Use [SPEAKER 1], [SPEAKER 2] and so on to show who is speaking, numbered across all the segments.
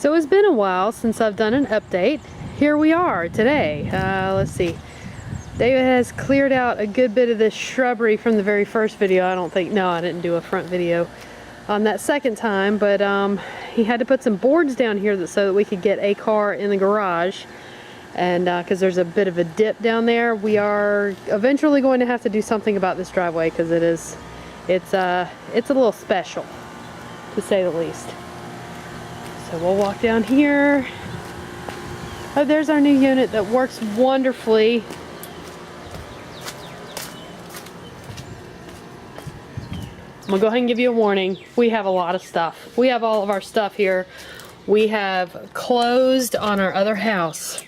[SPEAKER 1] So it's been a while since I've done an update. Here we are today. Let's see. David has cleared out a good bit of this shrubbery from the very first video. I don't think, no, I didn't do a front video on that second time, but he had to put some boards down here so that we could get a car in the garage. And because there's a bit of a dip down there, we are eventually going to have to do something about this driveway because it's a little special, to say the least. So we'll walk down here. Oh, there's our new unit that works wonderfully. I'm gonna go ahead and give you a warning. We have a lot of stuff. We have all of our stuff here. We have closed on our other house.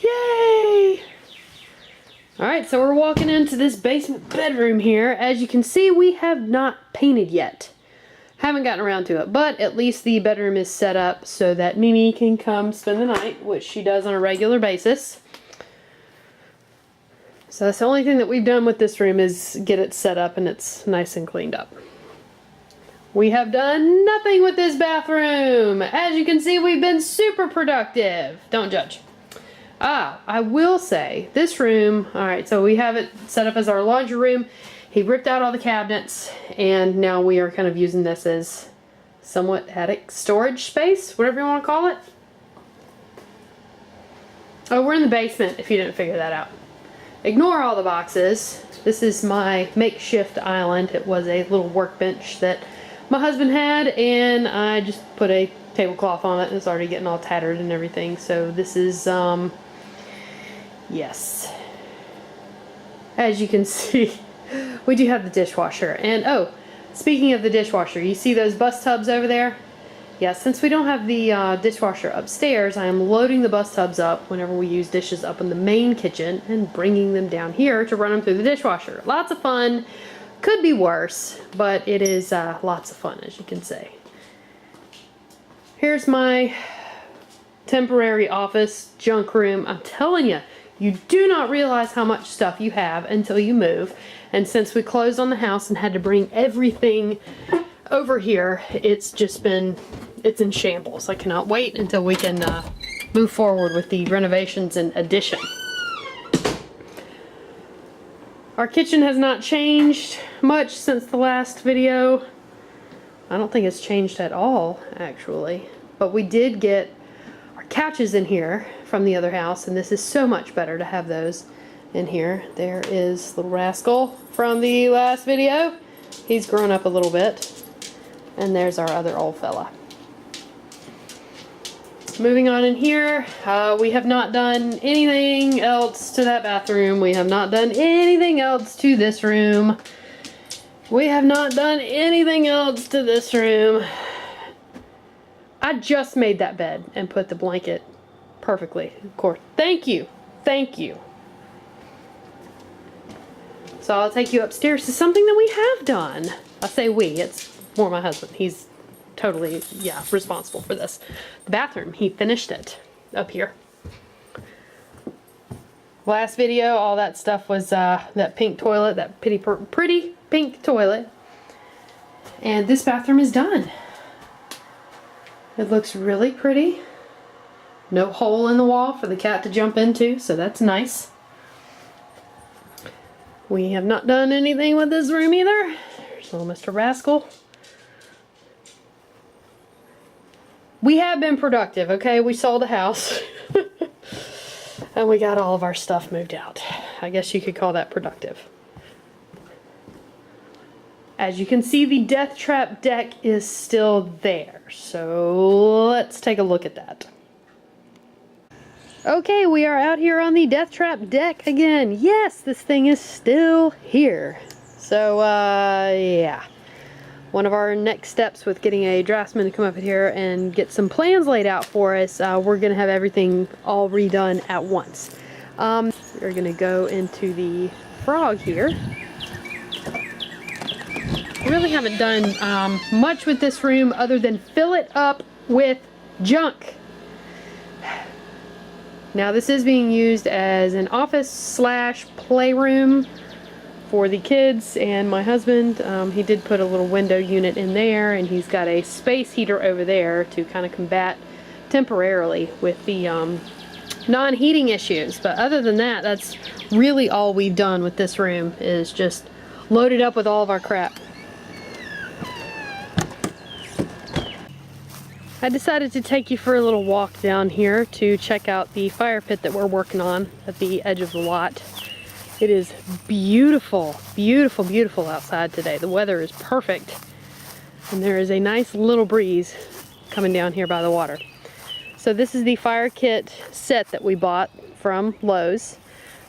[SPEAKER 1] Yay! Alright, so we're walking into this basement bedroom here. As you can see, we have not painted yet. Haven't gotten around to it, but at least the bedroom is set up so that Mimi can come spend the night, which she does on a regular basis. So that's the only thing that we've done with this room is get it set up and it's nice and cleaned up. We have done nothing with this bathroom. As you can see, we've been super productive. Don't judge. I will say, this room, alright, so we have it set up as our laundry room. He ripped out all the cabinets, and now we are kind of using this as somewhat attic storage space, whatever you want to call it. Oh, we're in the basement, if you didn't figure that out. Ignore all the boxes. This is my makeshift island. It was a little workbench that my husband had, and I just put a tablecloth on it, and it's already getting all tattered and everything. So this is, yes. As you can see, we do have the dishwasher. And oh, speaking of the dishwasher, you see those bus tubs over there? Yeah, since we don't have the dishwasher upstairs, I am loading the bus tubs up whenever we use dishes up in the main kitchen and bringing them down here to run them through the dishwasher. Lots of fun. Could be worse, but it is lots of fun, as you can see. Here's my temporary office junk room. I'm telling you, you do not realize how much stuff you have until you move. And since we closed on the house and had to bring everything over here, it's just been, it's in shambles. I cannot wait until we can move forward with the renovations and addition. Our kitchen has not changed much since the last video. I don't think it's changed at all, actually. But we did get our couches in here from the other house, and this is so much better to have those in here. There is little rascal from the last video. He's grown up a little bit. And there's our other old fella. Moving on in here, we have not done anything else to that bathroom. We have not done anything else to this room. We have not done anything else to this room. I just made that bed and put the blanket perfectly. Of course. Thank you. Thank you. So I'll take you upstairs to something that we have done. I say we, it's more my husband. He's totally, yeah, responsible for this. The bathroom, he finished it up here. Last video, all that stuff was that pink toilet, that pretty pink toilet. And this bathroom is done. It looks really pretty. No hole in the wall for the cat to jump into, so that's nice. We have not done anything with this room either. There's little Mr. Rascal. We have been productive, okay? We sold a house. And we got all of our stuff moved out. I guess you could call that productive. As you can see, the death trap deck is still there. So let's take a look at that. Okay, we are out here on the death trap deck again. Yes, this thing is still here. So, yeah. One of our next steps with getting a draftsman to come up here and get some plans laid out for us, we're going to have everything all redone at once. We're going to go into the frog here. Really haven't done much with this room other than fill it up with junk. Now this is being used as an office slash playroom for the kids and my husband. He did put a little window unit in there, and he's got a space heater over there to kind of combat temporarily with the non-heating issues. But other than that, that's really all we've done with this room, is just load it up with all of our crap. I decided to take you for a little walk down here to check out the fire pit that we're working on at the edge of the lot. It is beautiful, beautiful, beautiful outside today. The weather is perfect, and there is a nice little breeze coming down here by the water. So this is the fire kit set that we bought from Lowe's.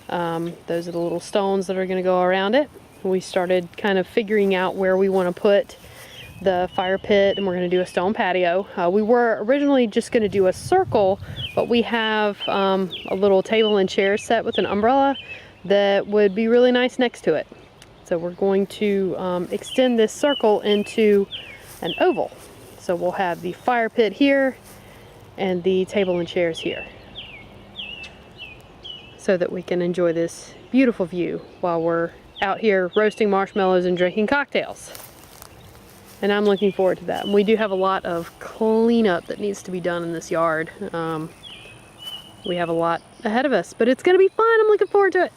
[SPEAKER 1] Those are the little stones that are going to go around it. We started kind of figuring out where we want to put the fire pit, and we're going to do a stone patio. We were originally just going to do a circle, but we have a little table and chair set with an umbrella that would be really nice next to it. So we're going to extend this circle into an oval. So we'll have the fire pit here and the table and chairs here, so that we can enjoy this beautiful view while we're out here roasting marshmallows and drinking cocktails. And I'm looking forward to that. And we do have a lot of cleanup that needs to be done in this yard. We have a lot ahead of us, but it's gonna be fun. I'm looking forward to it.